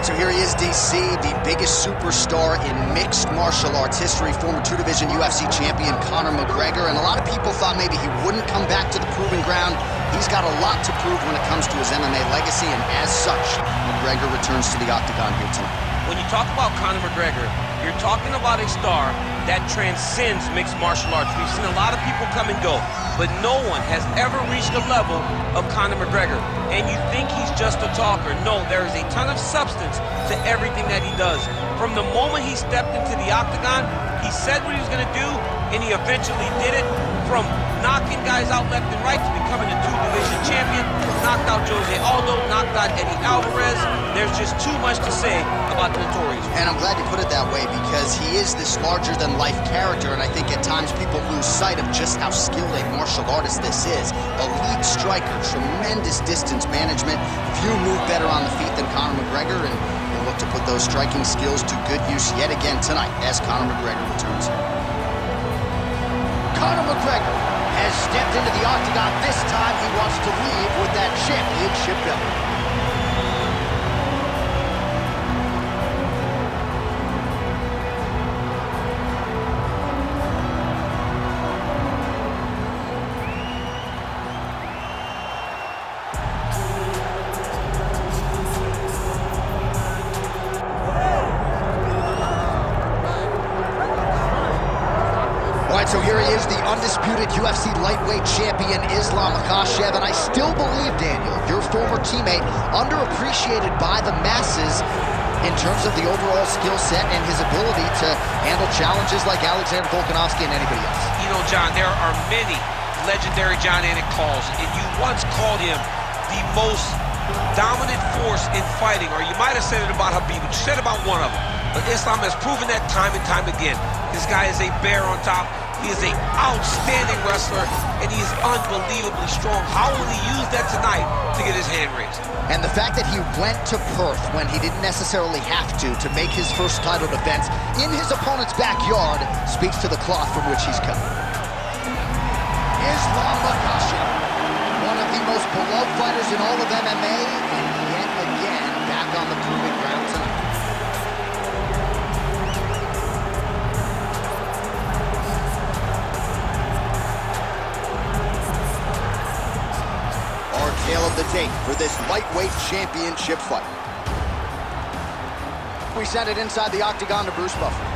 right, so here he is, DC, the biggest superstar in mixed martial arts history, former two-division UFC champion Conor McGregor, and a lot of people thought maybe he wouldn't come back to the proving ground. He's got a lot to prove when it comes to his MMA legacy, and as such, McGregor returns to the octagon here tonight. When you talk about Conor McGregor, you're talking about a star that transcends mixed martial arts. We've seen a lot of people come and go, but no one has ever reached the level of Conor McGregor. And you think he's just a talker. No, there is a ton of substance to everything that he does. From the moment he stepped into the octagon, he said what he was going to do, and he eventually did it. From knocking guys out left and right to becoming a two-division champion, knocked out Jose Aldo, knocked out Eddie Alvarez. There's just too much to say about the Notorious. And I'm glad you put it that way, because he is this larger-than-life character, and I think at times people lose sight of just how skilled a martial artist this is. Elite striker, tremendous distance management. Few move better on the feet than Conor McGregor, and he'll look to put those striking skills to good use yet again tonight as Conor McGregor returns. Conor McGregor has stepped into the octagon. This time he wants to leave with that championship belt. So here he is, the undisputed UFC lightweight champion, Islam Makhachev, and I still believe, Daniel, your former teammate, underappreciated by the masses in terms of the overall skill set and his ability to handle challenges like Alexander Volkanovski and anybody else. You know, John, there are many legendary John Anik calls, and you once called him the most dominant force in fighting, or you might have said it about Habib, but you said about one of them. But Islam has proven that time and time again. This guy is a bear on top. He is an outstanding wrestler, and he is unbelievably strong. How will he use that tonight to get his hand raised? And the fact that he went to Perth when he didn't necessarily have to make his first title defense in his opponent's backyard speaks to the cloth from which he's cut. Islam Makhachev, one of the most beloved fighters in all of MMA, and yet again back on the proving ground tonight. Tale of the tape for this lightweight championship fight. We send it inside the octagon to Bruce Buffer.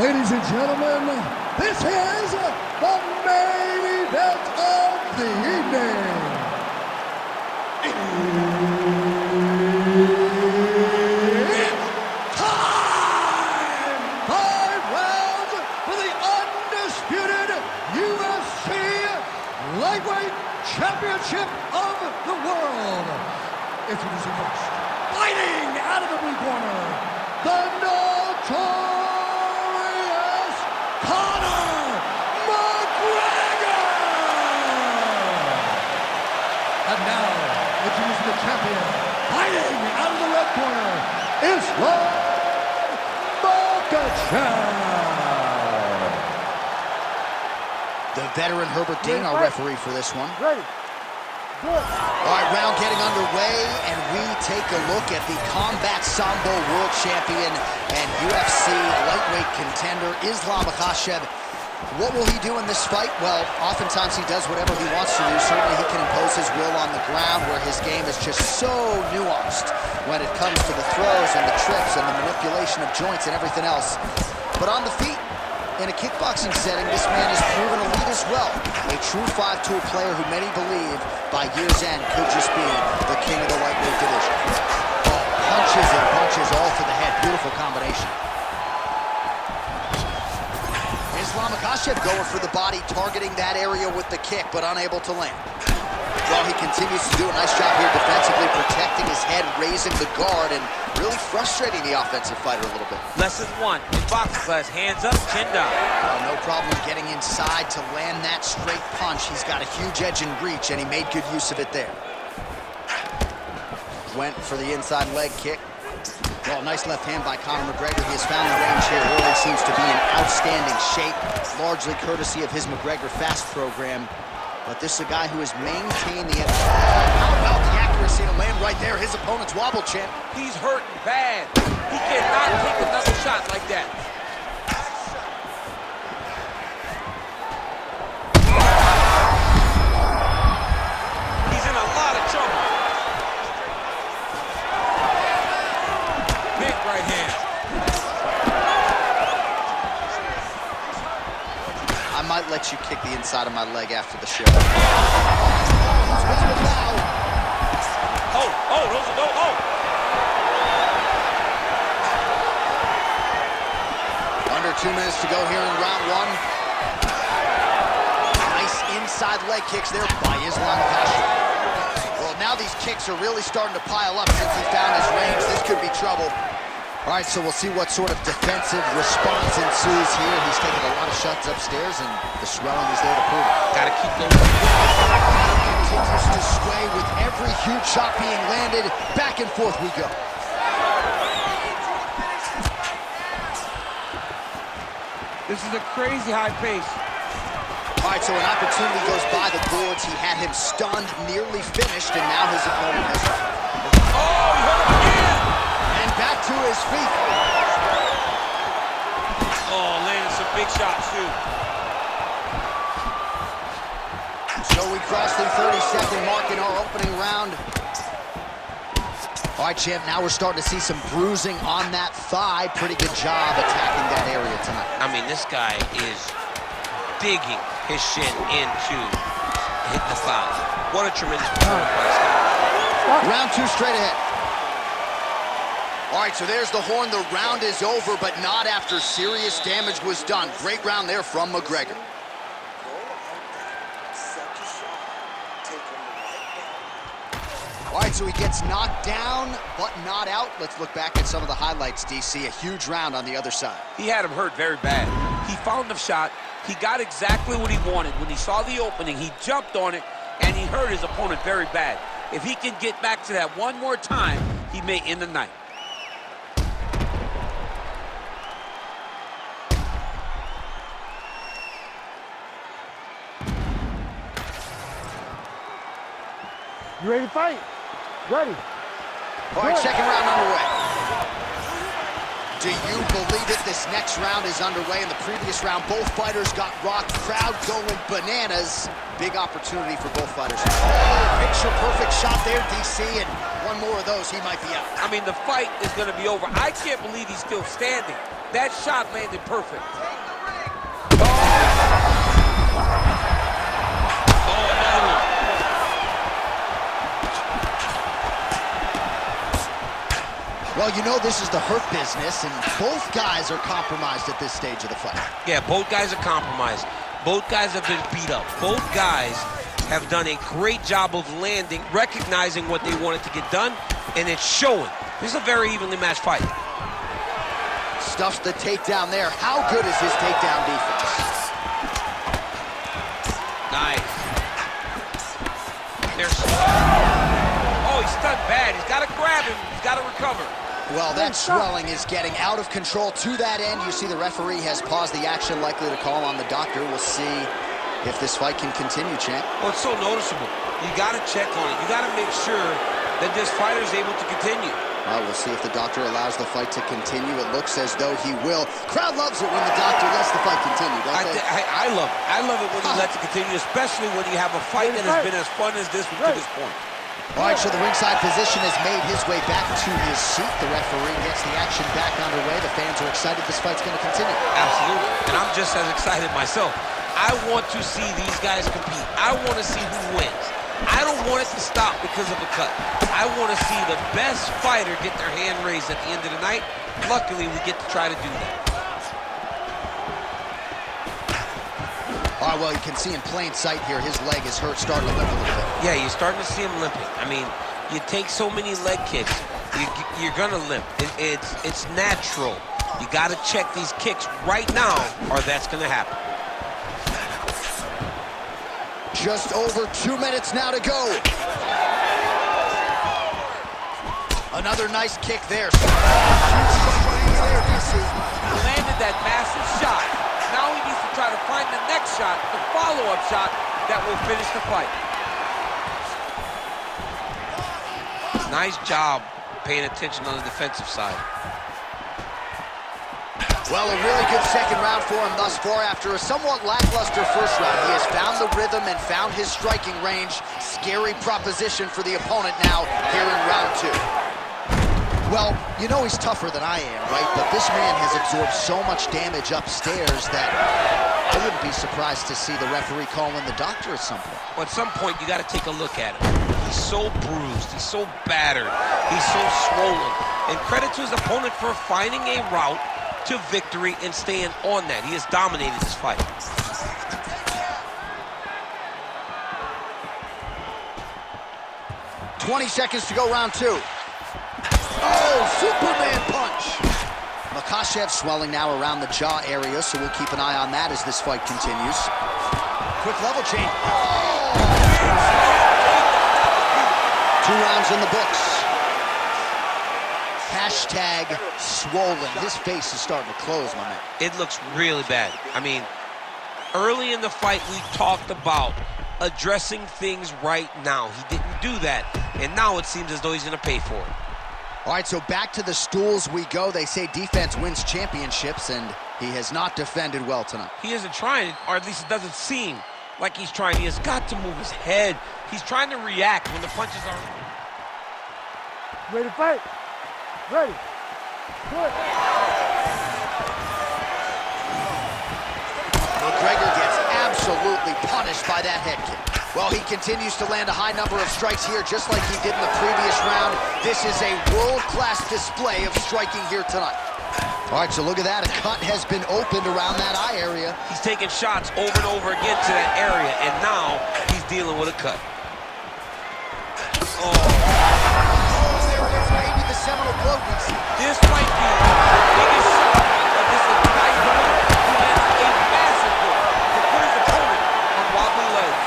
Ladies and gentlemen, this is the main event of the evening. It's time! 5 rounds for the undisputed UFC Lightweight Championship of the World. Introducing first, fighting out of the blue corner, the Notorious Conor McGregor. And now, introducing the champion, fighting out of the red corner, Islam Makhachev. The veteran Herbert Dean, our referee for this one. Ready. Good. All right, round getting underway, and we take a look at the Combat Sambo World Champion and UFC lightweight contender, Islam Makhachev. What will he do in this fight? Well, oftentimes he does whatever he wants to do. Certainly he can impose his will on the ground, where his game is just so nuanced when it comes to the throws and the trips and the manipulation of joints and everything else. But on the feet, in a kickboxing setting, this man has proven elite as well. A true 5-tool player who many believe by year's end could just be the king of the lightweight division. Oh, punches and punches all to the head. Beautiful combination. Islam Makhachev going for the body, targeting that area with the kick, but unable to land. Well, he continues to do a nice job here defensively, protecting his head, raising the guard, and really frustrating the offensive fighter a little bit. Lesson 1 in boxing class: hands up, chin down. No problem getting inside to land that straight punch. He's got a huge edge and reach, and he made good use of it there. Went for the inside leg kick. Well, nice left hand by Conor McGregor. He has found the range here. Really seems to be in outstanding shape, largely courtesy of his McGregor Fast program. But this is a guy who has maintained the... How about the accuracy? accuracy to land right there. His opponent's wobble, champ. He's hurting bad. He cannot take another shot like that. He's in a lot of trouble. Big right hand. I might let you kick the inside of my leg after the show. Under 2 minutes to go here in round one. Nice inside leg kicks there by Islam Makhachev. Well, now these kicks are really starting to pile up since he found his range. This could be trouble. All right, so we'll see what sort of defensive response ensues here. He's taking a lot of shots upstairs, and the swelling is there to prove it. Gotta keep those. Continues to sway with every huge shot being landed. Back and forth we go. This is a crazy high pace. All right, so an opportunity goes by the boards. He had him stunned, nearly finished, and now his opponent has... Oh, he hurt him again! And back to his feet. Oh, landed some big shots, too. So we crossed the 30-second mark in our opening round. All right, champ, now we're starting to see some bruising on that thigh. Pretty good job attacking that area tonight. I mean, this guy is digging his shin into hit the thigh. What a tremendous performance by this guy. Round two straight ahead. All right, so there's the horn. The round is over, but not after serious damage was done. Great round there from McGregor. All right, so he gets knocked down, but not out. Let's look back at some of the highlights, DC. A huge round on the other side. He had him hurt very bad. He found the shot. He got exactly what he wanted. When he saw the opening, he jumped on it, and he hurt his opponent very bad. If he can get back to that one more time, he may end the night. You ready to fight? Ready. All right, second round underway. Do you believe it? This next round is underway. In the previous round, both fighters got rocked. Crowd going bananas. Big opportunity for both fighters. Oh, picture-perfect shot there, DC, and one more of those, he might be out. I mean, the fight is going to be over. I can't believe he's still standing. That shot landed perfect. Well, you know this is the hurt business, and both guys are compromised at this stage of the fight. Yeah, both guys are compromised. Both guys have been beat up. Both guys have done a great job of landing, recognizing what they wanted to get done, and it's showing. This is a very evenly matched fight. Stuffs the takedown there. How good is his takedown defense? Nice. Oh, he's stunned bad. He's got to grab him. He's got to recover. Well, that swelling is getting out of control. To that end, you see the referee has paused the action, likely to call on the doctor. We'll see if this fight can continue, champ. Well, it's so noticeable. You got to check on it. You got to make sure that this fighter is able to continue. We'll see if the doctor allows the fight to continue. It looks as though he will. Crowd loves it when the doctor lets the fight continue, don't they? I love it. I love it when he lets it continue, especially when you have a fight that has been as fun as this one to this point. All right, so the ringside physician has made his way back to his seat. The referee gets the action back underway. The fans are excited this fight's going to continue. Absolutely, and I'm just as excited myself. I want to see these guys compete. I want to see who wins. I don't want it to stop because of a cut. I want to see the best fighter get their hand raised at the end of the night. Luckily, we get to try to do that. All right, well, you can see in plain sight here, his leg is hurt, starting to limp a little bit. Yeah, you're starting to see him limping. I mean, you take so many leg kicks, you're gonna limp. It's natural. You gotta check these kicks right now, or that's gonna happen. Just over 2 minutes now to go. Another nice kick there. Landed that massive shot. Now he needs to try to find the next shot, the follow-up shot that will finish the fight. Nice job paying attention on the defensive side. Well, a really good second round for him thus far. After a somewhat lackluster first round, he has found the rhythm and found his striking range. Scary proposition for the opponent now here in round 2. Well, you know he's tougher than I am, right? But this man has absorbed so much damage upstairs that I wouldn't be surprised to see the referee call in the doctor at some point. Well, at some point, you got to take a look at him. He's so bruised, he's so battered, he's so swollen. And credit to his opponent for finding a route to victory and staying on that. He has dominated this fight. 20 seconds to go, round 2. Oh, Superman punch! Makhachev swelling now around the jaw area, so we'll keep an eye on that as this fight continues. Quick level change. Oh! 2 rounds in the books. Hashtag swollen. His face is starting to close, my man. It looks really bad. I mean, early in the fight, we talked about addressing things right now. He didn't do that, and now it seems as though he's going to pay for it. All right, so back to the stools we go. They say defense wins championships, and he has not defended well tonight. He isn't trying, or at least it doesn't seem like he's trying. He has got to move his head. He's trying to react when the punches are... Ready to fight? Ready. Good. McGregor gets absolutely punished by that head kick. Well, he continues to land a high number of strikes here, just like he did in the previous round. This is a world-class display of striking here tonight. All right, so look at that. A cut has been opened around that eye area. He's taking shots over and over again to that area, and now he's dealing with a cut. Oh. There it is, maybe the seminal blow we see. This might be the biggest shot of this entire fight. He lands a massive blow to put his opponent on wobbly legs.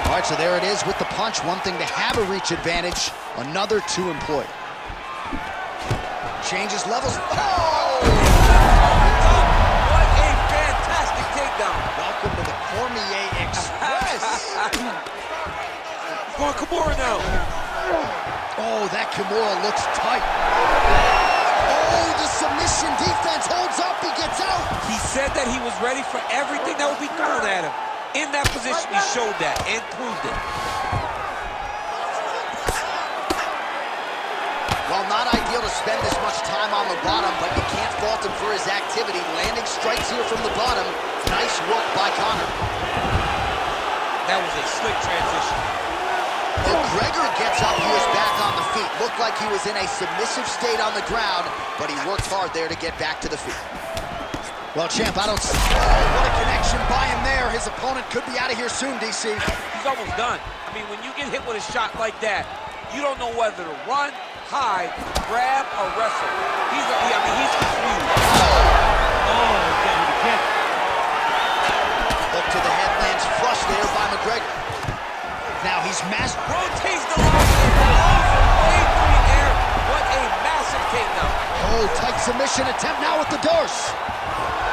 All right, so there it is with the punch. One thing to have a reach advantage, another to employ. Changes levels. Oh! What a fantastic takedown. Welcome to the Cormier Express. Going Kimura now. Oh, that Kimura looks tight. Oh, the submission defense holds up. He gets out. He said that he was ready for everything that would be thrown at him. In that position, he showed that and proved it. Well, not ideal to spend this much time on the bottom, but you can't fault him for his activity. Landing strikes here from the bottom. Nice work by Conor. That was a slick transition. McGregor gets up, he is back on the feet. Looked like he was in a submissive state on the ground, but he worked hard there to get back to the feet. Well, champ, I don't see... Oh, what a connection by him there. His opponent could be out of here soon, DC. He's almost done. I mean, when you get hit with a shot like that, you don't know whether to run, hide, grab, or wrestle. He's confused. Oh, again. Hook to the head lands flush there by McGregor. Now he's massive. Rotates the leg way through the air. What a massive takedown. Oh, tight submission attempt now with the Darce.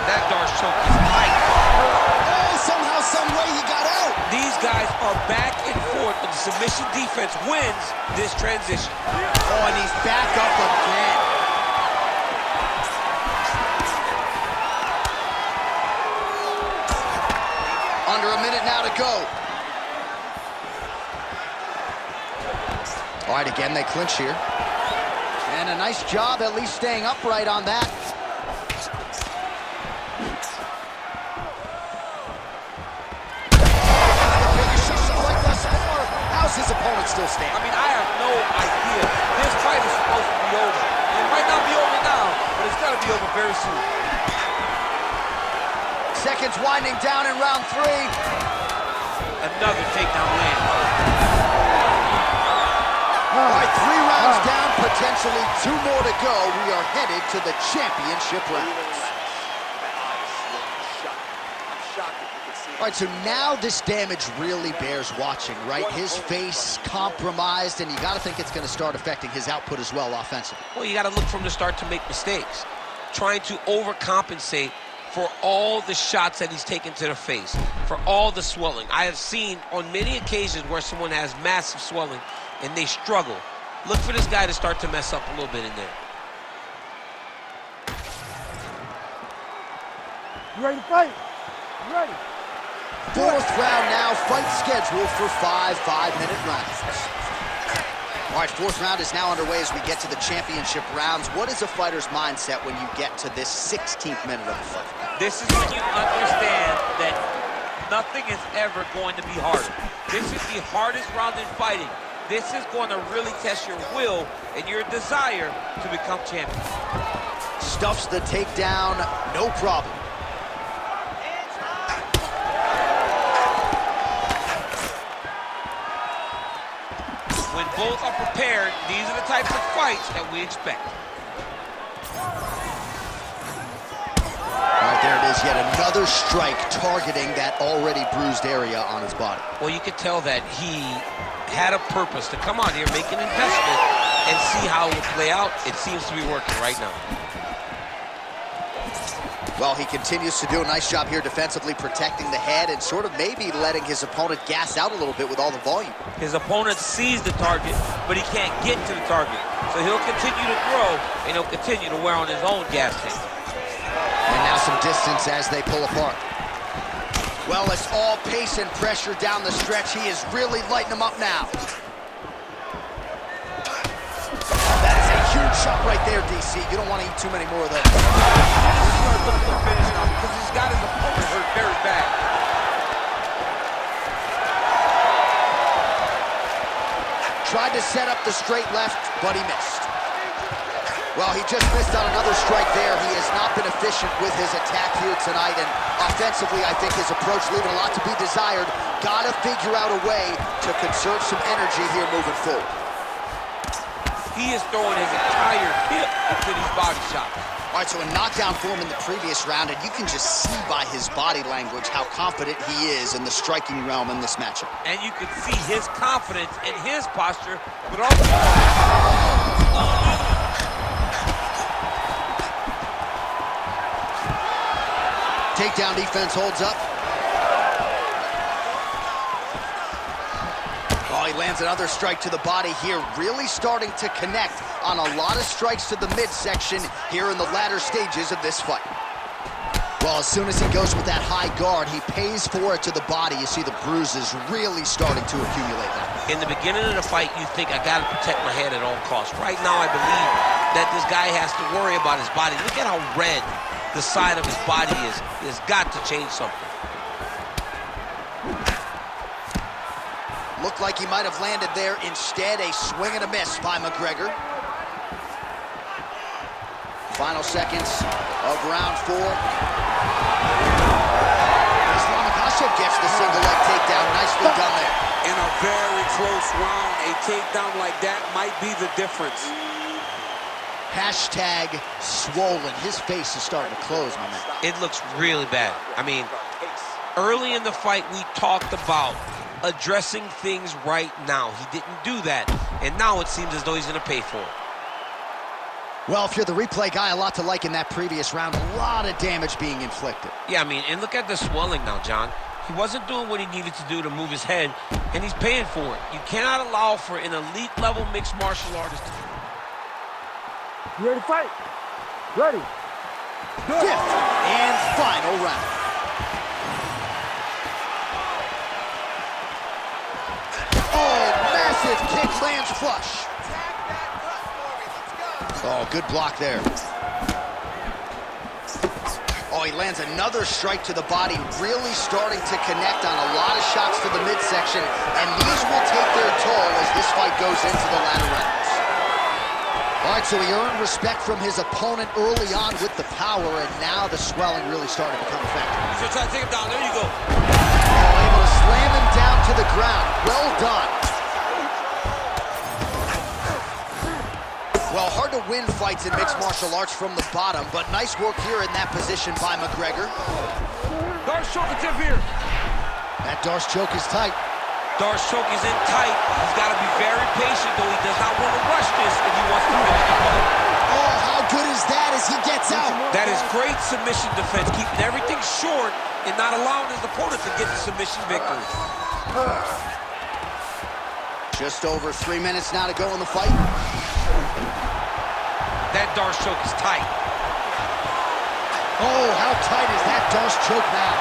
That Darce choke is tight. Oh, somehow, some way he got out. These guys are back and forth, but the submission defense wins this transition. Oh, and he's back up again. Under a minute now to go. All right, again, they clinch here. And a nice job at least staying upright on that. How's his opponent still standing? I mean, I have no idea. This fight is supposed to be over. It might not be over now, but it's got to be over very soon. Seconds winding down in round 3. Another takedown land. All right, 3 rounds down, potentially 2 more to go. We are headed to the championship rounds. All right, so now this damage really bears watching, right? His face compromised, and you got to think it's going to start affecting his output as well offensively. Well, you got to look from the start to make mistakes. Trying to overcompensate for all the shots that he's taken to the face, for all the swelling. I have seen on many occasions where someone has massive swelling and they struggle. Look for this guy to start to mess up a little bit in there. You ready to fight? You ready? Fourth round now, fight scheduled for 5 5-minute rounds. All right, fourth round is now underway as we get to the championship rounds. What is a fighter's mindset when you get to this 16th minute of the fight? This is when you understand that nothing is ever going to be harder. This is the hardest round in fighting. This is going to really test your will and your desire to become champion. Stuffs the takedown, no problem. When both are prepared, these are the types of fights that we expect. All right, there it is, yet another strike targeting that already bruised area on his body. Well, you could tell that he had a purpose to come out here, make an investment, and see how it would play out. It seems to be working right now. Well, he continues to do a nice job here defensively, protecting the head and sort of maybe letting his opponent gas out a little bit with all the volume. His opponent sees the target, but he can't get to the target. So he'll continue to throw, and he'll continue to wear on his own gas tank. And now some distance as they pull apart. Well, it's all pace and pressure down the stretch. He is really lighting them up now. That is a huge shot right there, DC. You don't want to eat too many more of those. He's going to look for the finish now because he's got his opponent hurt very bad. Tried to set up the straight left, but he missed. Well, he just missed on another strike there. He has not been efficient with his attack here tonight, and offensively, I think his approach leaving a lot to be desired. Gotta figure out a way to conserve some energy here moving forward. He is throwing his entire hip into these body shots. All right, so a knockdown for him in the previous round, and you can just see by his body language how confident he is in the striking realm in this matchup. And you can see his confidence in his posture, but also... Takedown defense holds up. Oh, he lands another strike to the body here, really starting to connect on a lot of strikes to the midsection here in the latter stages of this fight. Well, as soon as he goes with that high guard, he pays for it to the body. You see the bruises really starting to accumulate now. In the beginning of the fight, you think, I got to protect my head at all costs. Right now, I believe that this guy has to worry about his body. Look at how red the side of his body is. He has got to change something. Looked like he might have landed there. Instead, a swing and a miss by McGregor. Final seconds of round 4. Makhachev gets the single leg takedown. Nicely done there. In a very close round, a takedown like that might be the difference. Hashtag swollen. His face is starting to close, my man. It looks really bad. I mean, early in the fight, we talked about addressing things right now. He didn't do that, and now it seems as though he's going to pay for it. Well, if you're the replay guy, a lot to like in that previous round. A lot of damage being inflicted. Yeah, I mean, and look at the swelling now, John. He wasn't doing what he needed to do to move his head, and he's paying for it. You cannot allow for an elite-level mixed martial artist to... You ready to fight? Ready. Fifth and final round. Oh, massive kick lands flush. Oh, good block there. Oh, he lands another strike to the body, really starting to connect on a lot of shots to the midsection, and these will take their toll as this fight goes into the latter rounds. All right, so he earned respect from his opponent early on with the power, and now the swelling really started to become effective. He's gonna try to take him down. There you go. Oh, able to slam him down to the ground. Well done. Well, hard to win fights in mixed martial arts from the bottom, but nice work here in that position by McGregor. Darce choke attempt here. That Darce choke is tight. Darce choke is in tight. He's got to be very patient, though. He does not want to rush this if he wants to finish the fight. Oh, how good is that as he gets out? That is great submission defense, keeping everything short and not allowing his opponent to get the submission victory. Just over 3 minutes now to go in the fight. That Darce choke is tight. Oh, how tight is that Darce choke now?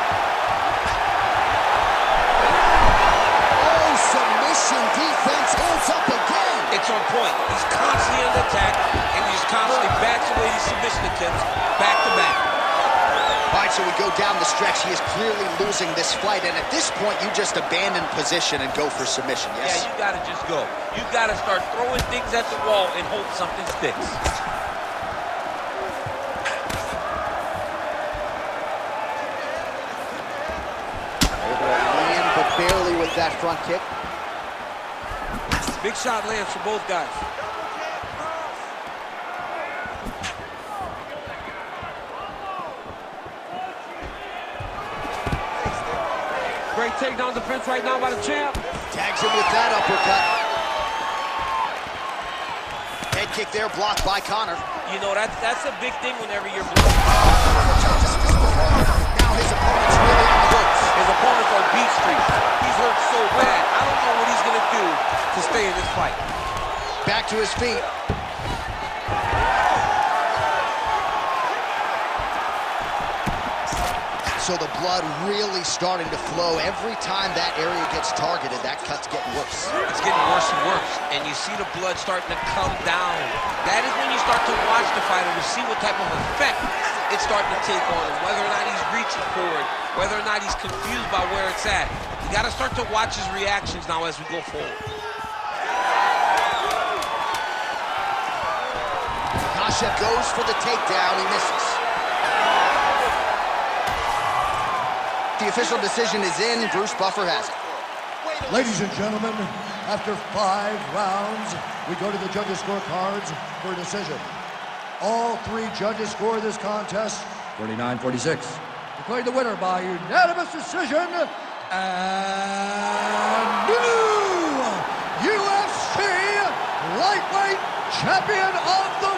Oh, submission defense holds up again. It's on point. He's constantly under attack, and he's constantly backs away these submission attempts back to back. All right, so we go down the stretch. He is clearly losing this fight, and at this point, you just abandon position and go for submission, yes? Yeah, you gotta just go. You gotta start throwing things at the wall and hope something sticks. But barely with that front kick. Big shot lands for both guys. Great takedown defense right now by the champ. Tags him with that uppercut. Head kick there, blocked by Conor. You know, that's a big thing whenever you're Now his opponent's really on the ropes. His opponent's on beat street. He's hurt so bad. I don't know what he's gonna do to stay in this fight. Back to his feet. So the blood really starting to flow. Every time that area gets targeted, that cut's getting worse. It's getting worse and worse, and you see the blood starting to come down. That is when you start to watch the fighter to see what type of effect it's starting to take on him, whether or not he's reaching for it, whether or not he's confused by where it's at. You got to start to watch his reactions now as we go forward. Makhachev goes for the takedown. He misses. The official decision is in. Bruce Buffer has it. Ladies and gentlemen, after 5 rounds, we go to the judges' scorecards for a decision. All 3 judges score this contest 49-46. Declared the winner by unanimous decision and new UFC lightweight champion of the